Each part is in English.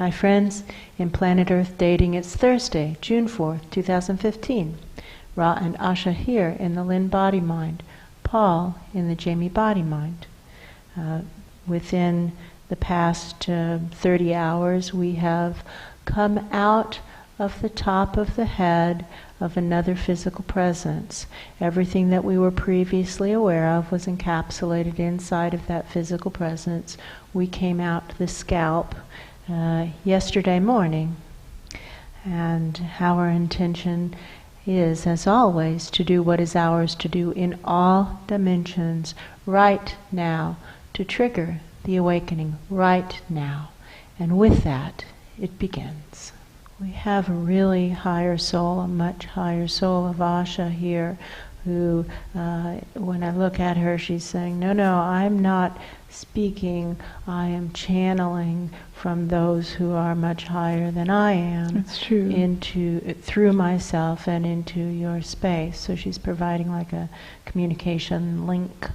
Hi friends, in Planet Earth Dating, it's Thursday, June 4th, 2015. Ra and Asha here in the Lynn-Body-Mind, Paul in the Jamie Body-Mind. Within the past 30 hours, we have come out of the top of the head of another physical presence. Everything that we were previously aware of was encapsulated inside of that physical presence. We came out the scalp yesterday morning, and our intention is, as always, to do what is ours to do in all dimensions right now, to trigger the awakening right now. And with that, it begins. We have a really higher soul, a much higher soul of Asha here, who, when I look at her, she's saying, no, I'm not speaking, I am channeling from those who are much higher than I am. That's true. Through myself and into your space. So she's providing like a communication link.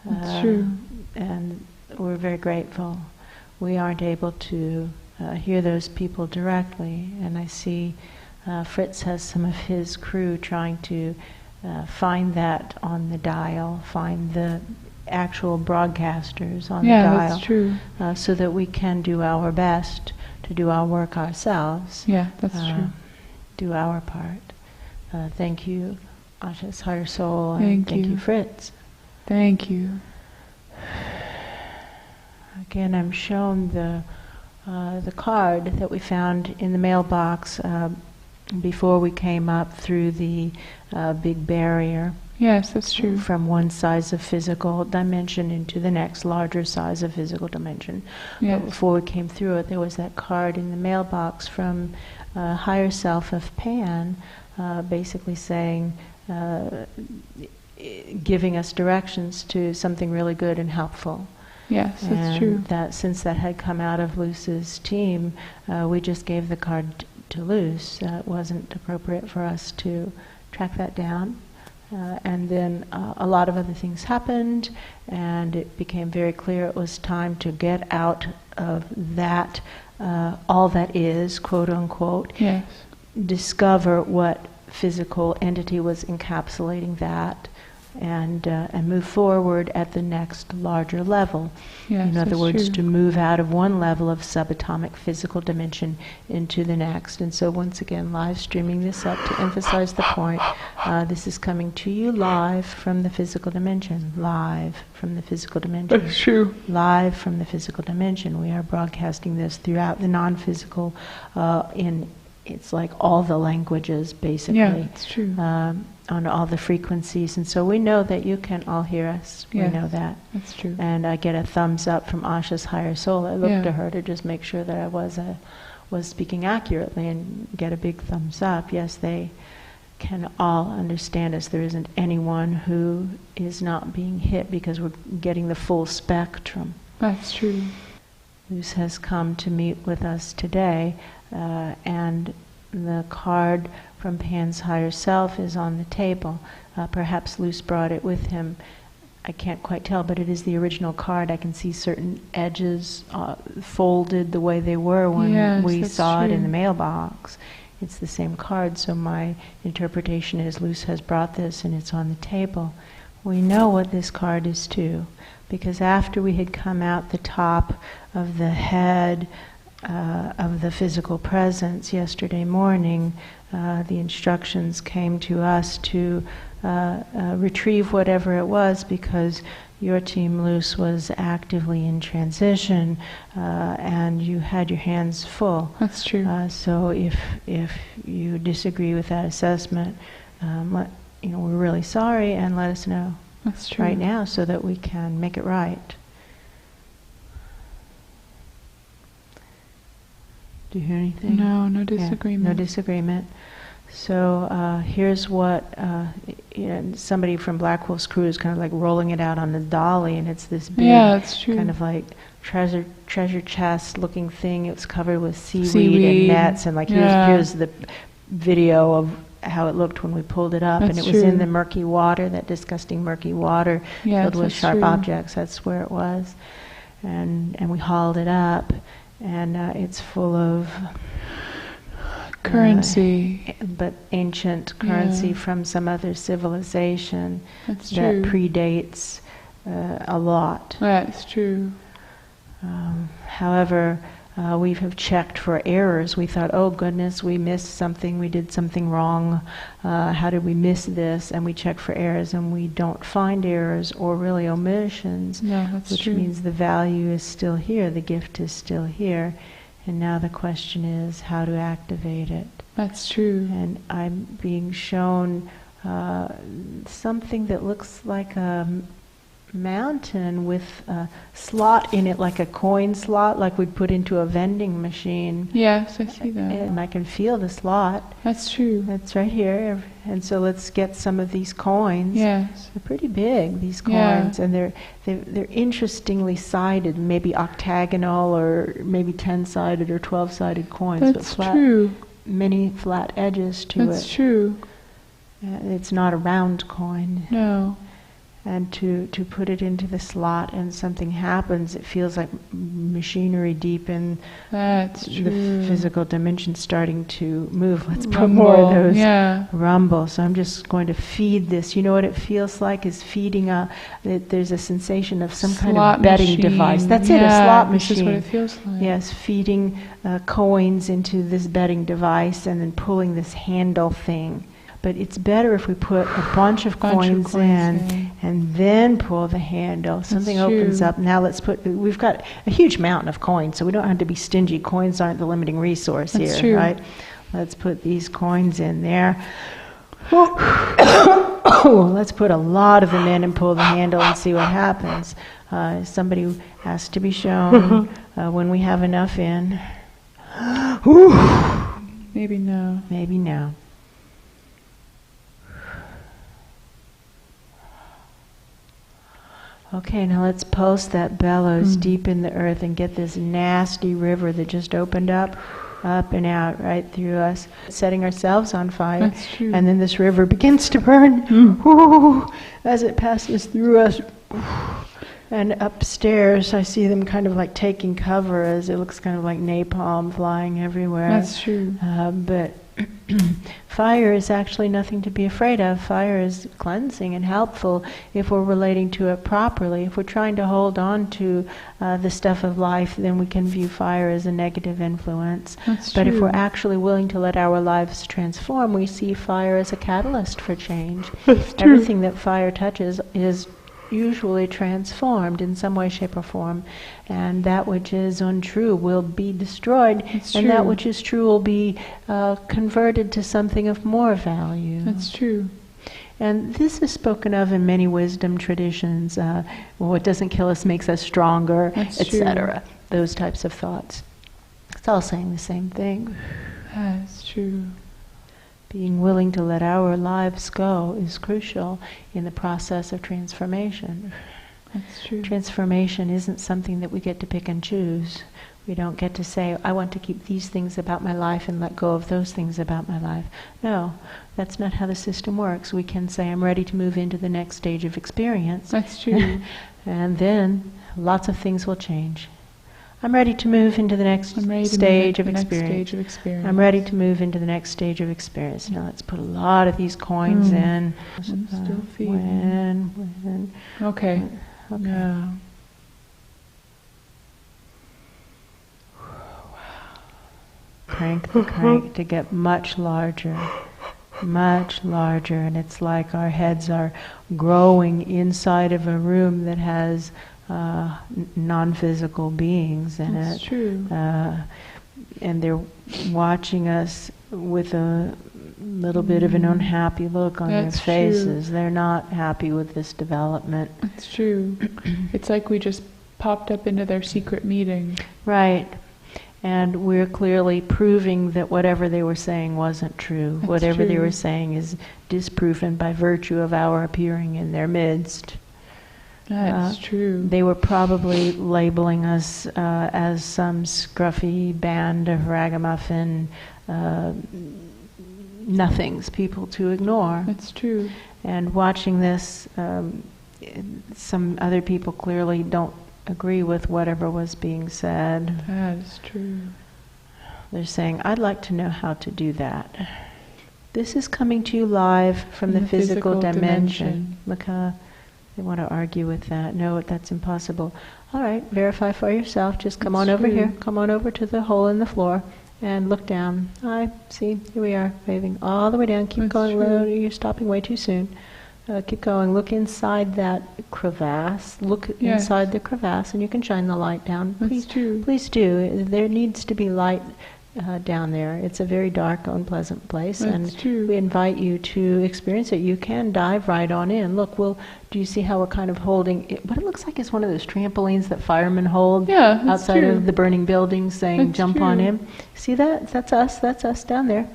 That's true. And we're very grateful. We aren't able to hear those people directly, and I see Fritz has some of his crew trying to find that on the dial, find the actual broadcasters on the dial. Yeah, that's true. So that we can do our best to do our work ourselves. Yeah, that's true. Do our part. Thank you, Asha's higher soul, Thank and thank you. you, Fritz. Thank you. Again, I'm shown the card that we found in the mailbox before we came up through the big barrier. Yes, that's true. From one size of physical dimension into the next larger size of physical dimension. Yes. But before we came through it, there was that card in the mailbox from higher self of Pan, basically saying, giving us directions to something really good and helpful. Yes, that's And true. that since that had come out of Luce's team, we just gave the card to Luce. It wasn't appropriate for us to track that down. And then a lot of other things happened, and it became very clear it was time to get out of that, all that is, quote unquote, Yes. discover what physical entity was encapsulating that, and move forward at the next larger level. Yes, In other that's words, true. to move out of one level of subatomic physical dimension into the next. And so once again, live streaming this up to emphasize the point. This is coming to you live from the physical dimension. Live from the physical dimension. That's true. Live from the physical dimension. We are broadcasting this throughout the non-physical it's like all the languages, basically. Yeah, it's true. On all the frequencies. And so we know that you can all hear us. Yes, We know that. That's true. And I get a thumbs up from Asha's higher soul. I look Yeah. to her to just make sure that I was speaking accurately, and get a big thumbs up. Yes, they can all understand us. There isn't anyone who is not being hit, because we're getting the full spectrum. That's true. Luce has come to meet with us today, and the card from Pan's higher self is on the table. Perhaps Luce brought it with him. I can't quite tell, but it is the original card. I can see certain edges folded the way they were when Yes, we that's saw it in true. the mailbox. It's the same card, so my interpretation is Luce has brought this and it's on the table. We know what this card is too, because after we had come out the top of the head of the physical presence yesterday morning, the instructions came to us to retrieve whatever it was, because your team, Luce, was actively in transition, and you had your hands full. That's true. So if you disagree with that assessment, we're really sorry, and let us know That's true. right now so that we can make it right. Do you hear anything? No disagreement. Yeah, no disagreement. So here's what somebody from Black Wolf's crew is kind of like rolling it out on the dolly, and it's this big, that's true. kind of like treasure chest looking thing. It was covered with seaweed Seaweed. and nets, and like here's the video of how it looked when we pulled it up, That's and it was in true. the murky water, that disgusting murky water Yes, filled with that's sharp true. objects. That's where it was, and we hauled it up. And it's full of currency, but ancient currency from some other civilization that predates a lot. That's true. However, we have checked for errors. We thought, oh goodness, we missed something, we did something wrong. How did we miss this? And we check for errors, and we don't find errors or really omissions, which means the value is still here, the gift is still here. And now the question is how to activate it. That's true. And I'm being shown something that looks like a mountain with a slot in it, like a coin slot, like we'd put into a vending machine. Yes, I see that. And I can feel the slot. That's true. It's right here. And so let's get some of these coins. Yes. They're pretty big, these coins, and they're interestingly sided, maybe octagonal or maybe 10-sided or 12-sided coins. That's but true. Many flat edges to it. That's true. It's not a round coin. No. And to put it into the slot and something happens, it feels like machinery deep in the physical dimension starting to move. Let's put more of those rumble. So I'm just going to feed this. You know what it feels like is feeding there's a sensation of some kind of betting device. That's it, a slot machine. This is what it feels like. Yes, feeding coins into this betting device and then pulling this handle thing. But it's better if we put a bunch of coins in and then pull the handle. Something opens up. Now we've got a huge mountain of coins, so we don't have to be stingy. Coins aren't the limiting resource here, right? Let's put these coins in there. Let's put a lot of them in and pull the handle and see what happens. Somebody has to be shown when we have enough in. Maybe no. Maybe no. Okay, now let's post that bellows deep in the earth and get this nasty river that just opened up and out right through us, setting ourselves on fire. That's true. And then this river begins to burn as it passes through us. And upstairs, I see them kind of like taking cover as it looks kind of like napalm flying everywhere. That's true. But fire is actually nothing to be afraid of. Fire is cleansing and helpful if we're relating to it properly. If we're trying to hold on to the stuff of life, then we can view fire as a negative influence. That's but true. if we're actually willing to let our lives transform, we see fire as a catalyst for change. That's true. Everything that fire touches is usually transformed in some way, shape, or form, and that which is untrue will be destroyed, and that which is true will be converted to something of more value. That's true. And this is spoken of in many wisdom traditions. What doesn't kill us makes us stronger, etc. Those types of thoughts. It's all saying the same thing. That's true. Being willing to let our lives go is crucial in the process of transformation. That's true. Transformation isn't something that we get to pick and choose. We don't get to say, I want to keep these things about my life and let go of those things about my life. No, that's not how the system works. We can say, I'm ready to move into the next stage of experience. That's true. And then lots of things will change. I'm ready to move into the next stage of experience. I'm ready to move into the next stage of experience. Now let's put a lot of these coins in. I'm still feeling. When. Okay. Yeah. Crank the crank to get much larger, and it's like our heads are growing inside of a room that has non-physical beings in it. That's true. And they're watching us with a little bit of an unhappy look on their faces. True. They're not happy with this development. That's true. It's like we just popped up into their secret meeting. Right. And we're clearly proving that whatever they were saying wasn't true. That's whatever true. they were saying is disproven by virtue of our appearing in their midst. That's true. They were probably labeling us as some scruffy band of ragamuffin nothings, people to ignore. That's true. And watching this, some other people clearly don't agree with whatever was being said. That is true. They're saying, I'd like to know how to do that. This is coming to you live from the physical dimension. Look how they want to argue with that. No, that's impossible. All right, verify for yourself. Just come on over here. Come on over to the hole in the floor and look down. I see. Here we are, waving all the way down. Keep going low. You're stopping way too soon. Keep going. Look inside that crevasse. Look inside the crevasse, and you can shine the light down. Please do. There needs to be light down there. It's a very dark, unpleasant place, we invite you to experience it. You can dive right on in. Look, do you see how we're kind of holding it? What it looks like is one of those trampolines that firemen hold outside of the burning buildings, saying, jump on in. See that? That's us down there.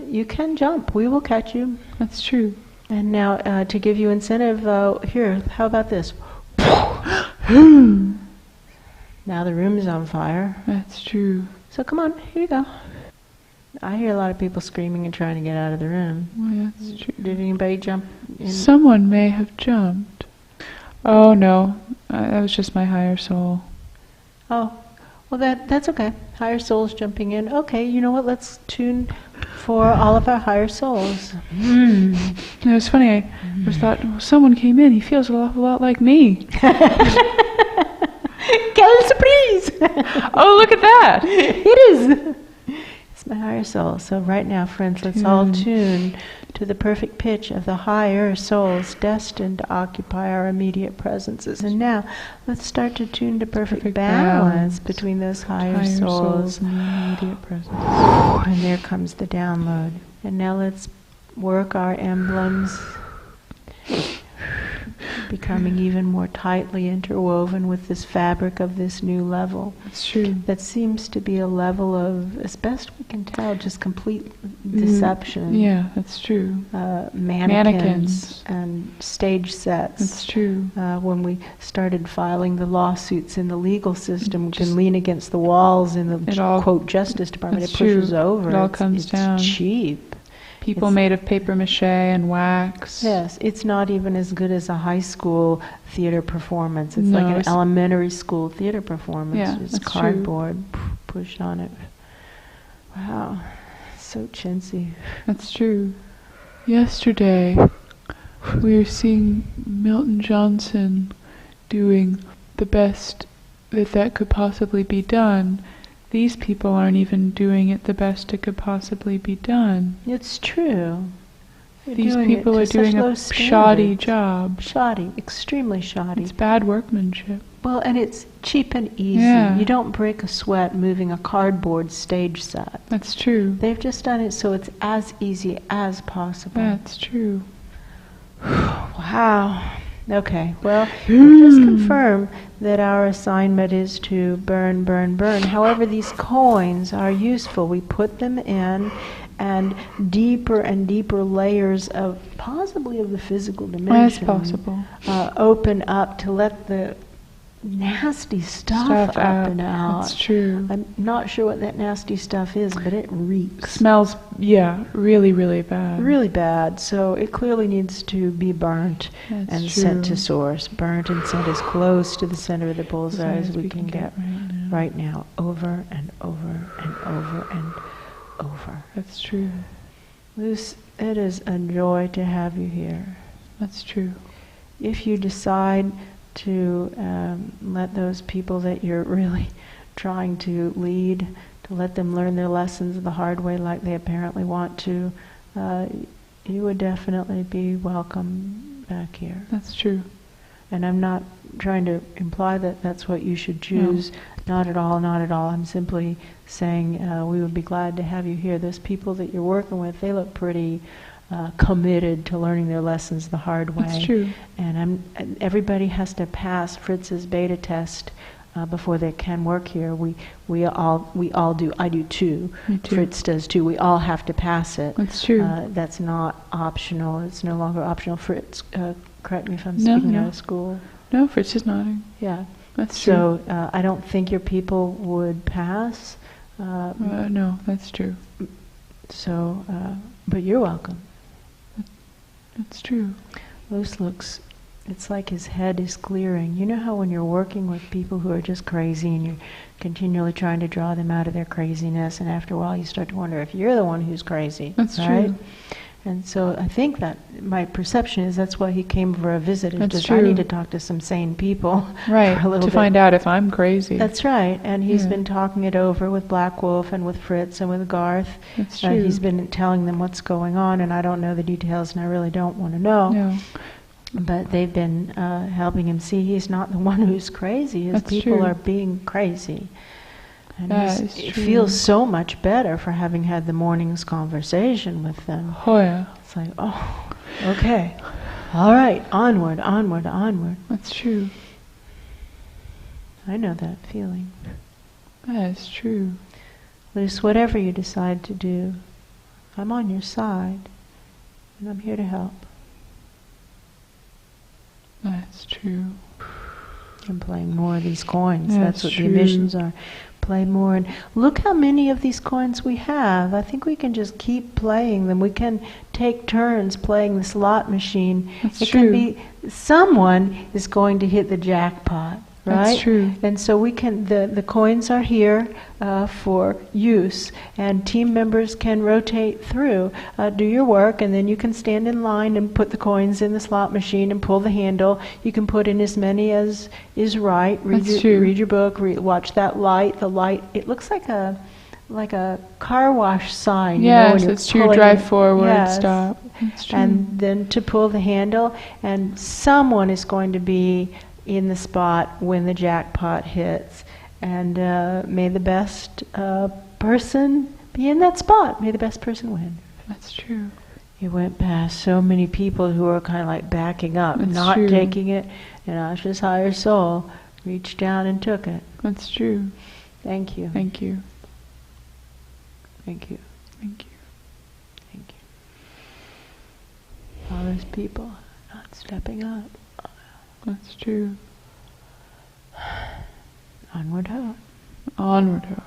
You can jump. We will catch you. That's true. And now, to give you incentive, here, how about this? Now the room is on fire. That's true. So come on, here you go. I hear a lot of people screaming and trying to get out of the room. Oh, that's true. Did anybody jump in? Someone may have jumped. Oh no, that was just my higher soul. Oh, well that's okay. Higher souls jumping in. Okay, you know what? Let's tune for all of our higher souls. It was funny. I just thought, well, someone came in. He feels an awful lot like me. Quelle surprise! Oh, look at that! It is! It's my higher soul. So right now, friends, let's all tune to the perfect pitch of the higher souls destined to occupy our immediate presences. And now, let's start to tune to perfect balance between those higher souls and the immediate presence. And there comes the download. And now let's work our emblems, becoming even more tightly interwoven with this fabric of this new level. That's true. That seems to be a level of, as best we can tell, just complete deception. Yeah, that's true. Mannequins and stage sets. That's true. When we started filing the lawsuits in the legal system, we can lean against the walls in the quote Justice Department. It pushes over. It all comes down. It's cheap. People made of paper mache and wax. Yes, it's not even as good as a high school theater performance. It's like an elementary school theater performance. Yeah, it's cardboard pushed on it. Wow, so chintzy. That's true. Yesterday, we were seeing Milton Johnson doing the best that could possibly be done. These people aren't even doing it the best it could possibly be done. It's true. These people are doing a shoddy job. Shoddy, extremely shoddy. It's bad workmanship. Well, and it's cheap and easy. Yeah. You don't break a sweat moving a cardboard stage set. That's true. They've just done it so it's as easy as possible. That's true. Wow. Okay, well, we just confirm that our assignment is to burn, burn, burn. However, these coins are useful. We put them in, and deeper layers of, possibly of the physical dimension, possible. Open up to let the nasty stuff up and out. That's true. I'm not sure what that nasty stuff is, but it reeks. Smells, really, really bad. Really bad. So it clearly needs to be burnt and sent to source. Burnt and sent as close to the center of the bullseye as we can get right now. Over and over and over and over. That's true. Luce, it is a joy to have you here. That's true. If you decide to let those people that you're really trying to lead, to let them learn their lessons the hard way like they apparently want to, you would definitely be welcome back here. That's true. And I'm not trying to imply that that's what you should choose. No. Not at all, not at all. I'm simply saying we would be glad to have you here. Those people that you're working with, they look pretty committed to learning their lessons the hard way. That's true. And everybody has to pass Fritz's beta test before they can work here. We all do. I do too. Me too. Fritz does too. We all have to pass it. That's true. That's not optional. It's no longer optional. Fritz, correct me if I'm speaking out of school. No, Fritz is nodding. Yeah. That's true. So I don't think your people would pass. No, that's true. So, but you're welcome. That's true. Luce looks It's like his head is clearing. You know how when you're working with people who are just crazy and you're continually trying to draw them out of their craziness, and after a while you start to wonder if you're the one who's crazy. That's right? true. And so I think that my perception is that's why he came for a visit. Is That's just, true. I need to talk to some sane people Right, for a little to bit. find out if I'm crazy. That's right. And he's Yeah. been talking it over with Black Wolf and with Fritz and with Garth. That's true. He's been telling them what's going on, and I don't know the details, and I really don't want to know. No. But they've been helping him see he's not the one who's crazy. His That's people true. are being crazy. And That it is true. feels so much better for having had the morning's conversation with them. Oh yeah. It's like, oh, okay. All right, onward, onward, onward. That's true. I know that feeling. That is true. Luce, whatever you decide to do, I'm on your side, and I'm here to help. That's true. I'm playing more of these coins. That's That's what true. the emissions are. Play more, and look how many of these coins we have. I think we can just keep playing them. We can take turns playing the slot machine. That's it true. can be someone is going to hit the jackpot, right? That's true. And so we can. The coins are here for use, and team members can rotate through, do your work, and then you can stand in line and put the coins in the slot machine and pull the handle. You can put in as many as is right. That's true. Read your book. Watch that light. The light. It looks like a car wash sign. Yes, when it's true. pulling Drive it. forward, Yes. stop. That's true. And then to pull the handle, and someone is going to be in the spot when the jackpot hits. And may the best person be in that spot. May the best person win. That's true. He went past so many people who were kind of like backing up, That's not true. taking it. And Asha's higher soul reached down and took it. That's true. Thank you. Thank you. Thank you. Thank you. Thank you. All those people not stepping up. That's true. Onward, hope. Onward, ho.